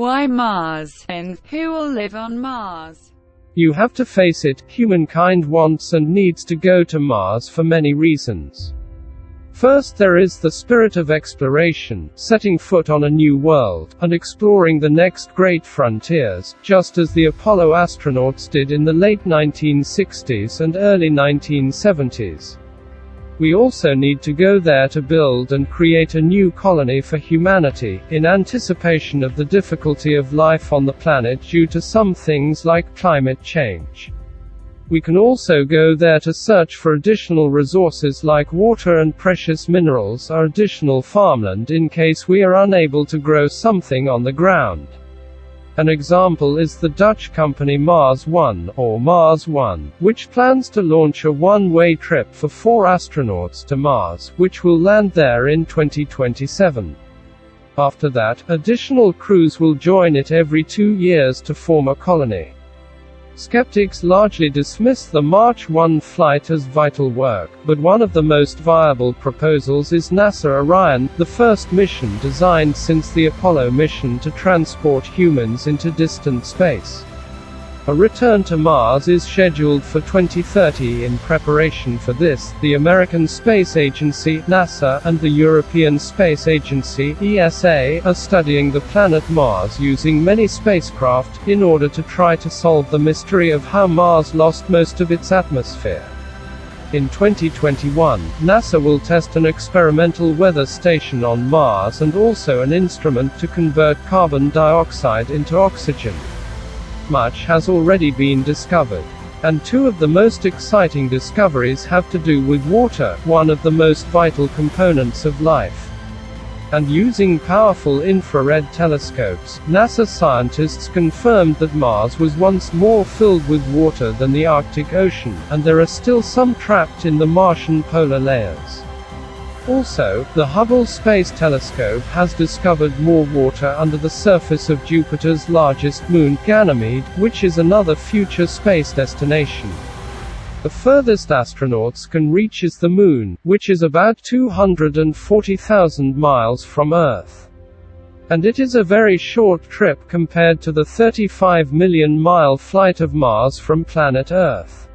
Why Mars? And who will live on Mars? You have to face it, humankind wants and needs to go to Mars for many reasons. First, there is the spirit of exploration, setting foot on a new world, and exploring the next great frontiers, just as the Apollo astronauts did in the late 1960s and early 1970s. We also need to go there to build and create a new colony for humanity, in anticipation of the difficulty of life on the planet due to some things like climate change. We can also go there to search for additional resources like water and precious minerals or additional farmland in case we are unable to grow something on the ground. An example is the Dutch company Mars One, or Mars One, which plans to launch a one-way trip for 4 astronauts to Mars, which will land there in 2027. After that, additional crews will join it every 2 years to form a colony. Skeptics largely dismiss the March 1 flight as vital work, but one of the most viable proposals is NASA Orion, the first mission designed since the Apollo mission to transport humans into distant space. A return to Mars is scheduled for 2030. In preparation for this, the American Space Agency (NASA) and the European Space Agency (ESA) are studying the planet Mars using many spacecraft, in order to try to solve the mystery of how Mars lost most of its atmosphere. In 2021, NASA will test an experimental weather station on Mars and also an instrument to convert carbon dioxide into oxygen. Much has already been discovered. And 2 of the most exciting discoveries have to do with water, one of the most vital components of life. And using powerful infrared telescopes, NASA scientists confirmed that Mars was once more filled with water than the Arctic Ocean, and there are still some trapped in the Martian polar layers. Also, the Hubble Space Telescope has discovered more water under the surface of Jupiter's largest moon, Ganymede, which is another future space destination. The furthest astronauts can reach is the Moon, which is about 240,000 miles from Earth. And it is a very short trip compared to the 35 million-mile flight of Mars from planet Earth.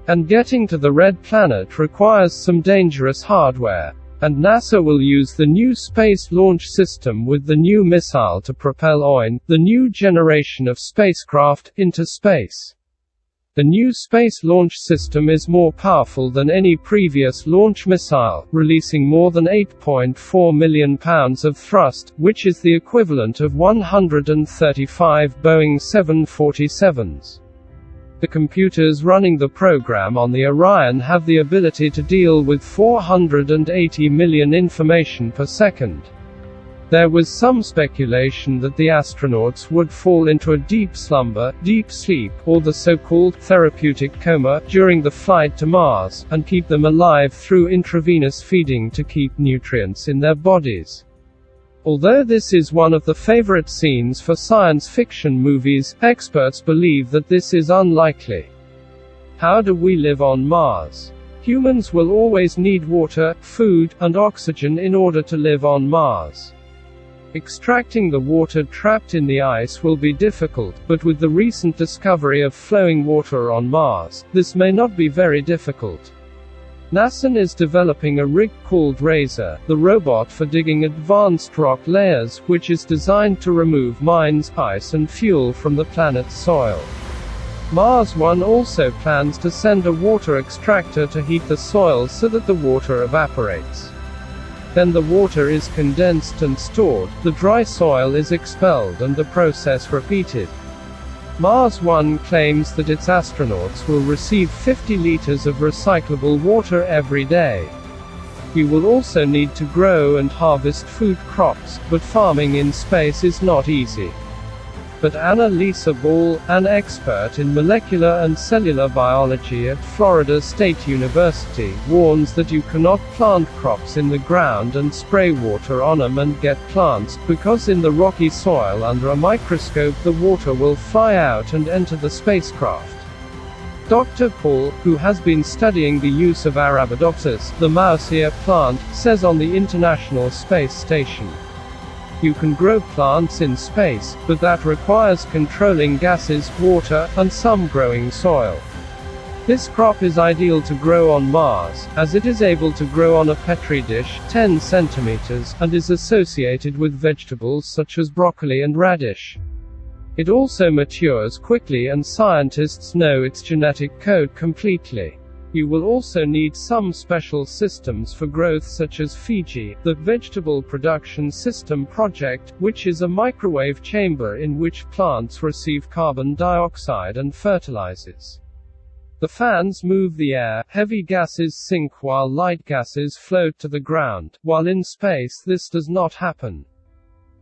And getting to the Red Planet requires some dangerous hardware. And NASA will use the new Space Launch System with the new missile to propel OIN, the new generation of spacecraft, into space. The new Space Launch System is more powerful than any previous launch missile, releasing more than 8.4 million pounds of thrust, which is the equivalent of 135 Boeing 747s. The computers running the program on the Orion have the ability to deal with 480 million information per second. There was some speculation that the astronauts would fall into a deep slumber, deep sleep, or the so-called therapeutic coma, during the flight to Mars, and keep them alive through intravenous feeding to keep nutrients in their bodies. Although this is one of the favorite scenes for science fiction movies, experts believe that this is unlikely. How do we live on Mars? Humans will always need water, food, and oxygen in order to live on Mars. Extracting the water trapped in the ice will be difficult, but with the recent discovery of flowing water on Mars, this may not be very difficult. NASA is developing a rig called Razor, the robot for digging advanced rock layers, which is designed to remove mines, ice and fuel from the planet's soil. Mars One also plans to send a water extractor to heat the soil so that the water evaporates. Then the water is condensed and stored, the dry soil is expelled and the process repeated. Mars One claims that its astronauts will receive 50 liters of recyclable water every day. We will also need to grow and harvest food crops, but farming in space is not easy. But Anna-Lisa Ball, an expert in molecular and cellular biology at Florida State University, warns that you cannot plant crops in the ground and spray water on them and get plants, because in the rocky soil under a microscope the water will fly out and enter the spacecraft. Dr. Paul, who has been studying the use of Arabidopsis, the mouse ear plant, says on the International Space Station, You can grow plants in space, but that requires controlling gases, water, and some growing soil. This crop is ideal to grow on Mars, as it is able to grow on a petri dish, 10 centimeters, and is associated with vegetables such as broccoli and radish. It also matures quickly and scientists know its genetic code completely. You will also need some special systems for growth such as Fiji, the Vegetable Production System Project, which is a microwave chamber in which plants receive carbon dioxide and fertilizes. The fans move the air, heavy gases sink while light gases float to the ground, while in space this does not happen.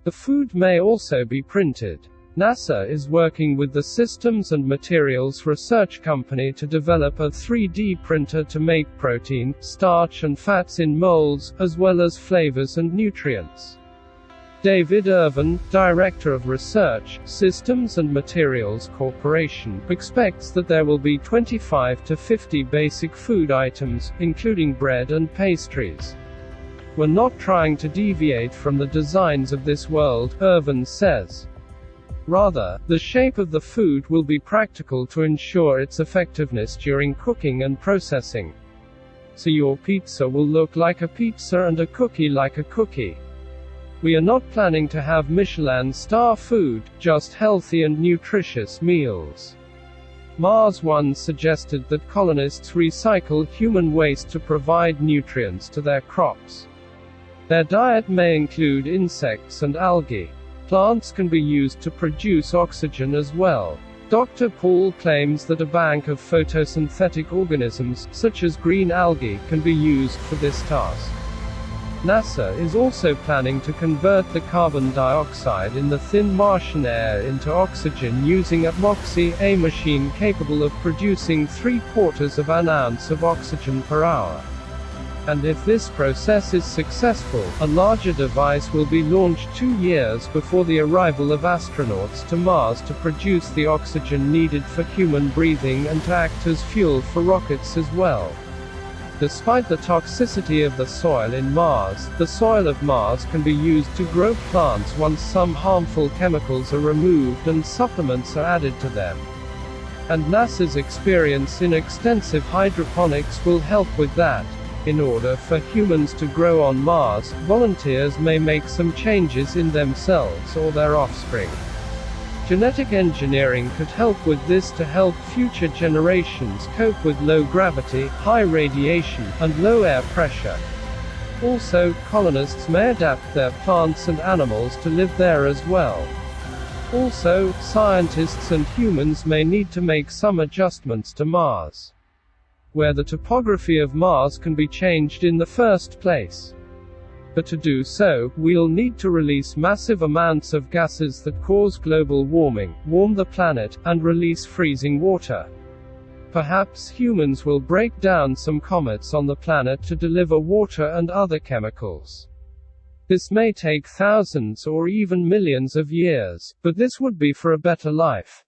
The food may also be printed. NASA is working with the Systems and Materials Research Company to develop a 3D printer to make protein, starch and fats in molds, as well as flavors and nutrients. David Irvin, Director of Research, Systems and Materials Corporation, expects that there will be 25 to 50 basic food items, including bread and pastries. We're not trying to deviate from the designs of this world, Irvin says. Rather, the shape of the food will be practical to ensure its effectiveness during cooking and processing. So your pizza will look like a pizza and a cookie like a cookie. We are not planning to have Michelin star food, just healthy and nutritious meals. Mars once suggested that colonists recycle human waste to provide nutrients to their crops. Their diet may include insects and algae. Plants can be used to produce oxygen as well. Dr. Paul claims that a bank of photosynthetic organisms, such as green algae, can be used for this task. NASA is also planning to convert the carbon dioxide in the thin Martian air into oxygen using ATMOXY, a machine capable of producing 3/4 of an ounce of oxygen per hour. And if this process is successful, a larger device will be launched 2 years before the arrival of astronauts to Mars to produce the oxygen needed for human breathing and to act as fuel for rockets as well. Despite the toxicity of the soil in Mars, the soil of Mars can be used to grow plants once some harmful chemicals are removed and supplements are added to them. And NASA's experience in extensive hydroponics will help with that. In order for humans to grow on Mars, volunteers may make some changes in themselves or their offspring. Genetic engineering could help with this to help future generations cope with low gravity, high radiation, and low air pressure. Also, colonists may adapt their plants and animals to live there as well. Also, scientists and humans may need to make some adjustments to Mars, where the topography of Mars can be changed in the first place. But to do so, we'll need to release massive amounts of gases that cause global warming, warm the planet, and release freezing water. Perhaps humans will break down some comets on the planet to deliver water and other chemicals. This may take thousands or even millions of years, but this would be for a better life.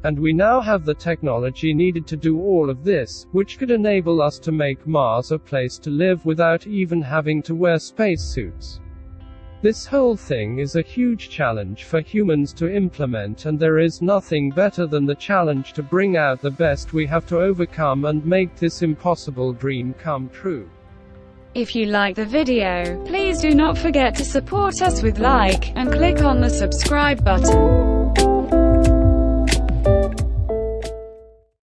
And we now have the technology needed to do all of this, which could enable us to make Mars a place to live without even having to wear spacesuits. This whole thing is a huge challenge for humans to implement, and there is nothing better than the challenge to bring out the best we have to overcome and make this impossible dream come true. If you like the video, please do not forget to support us with like, and click on the subscribe button.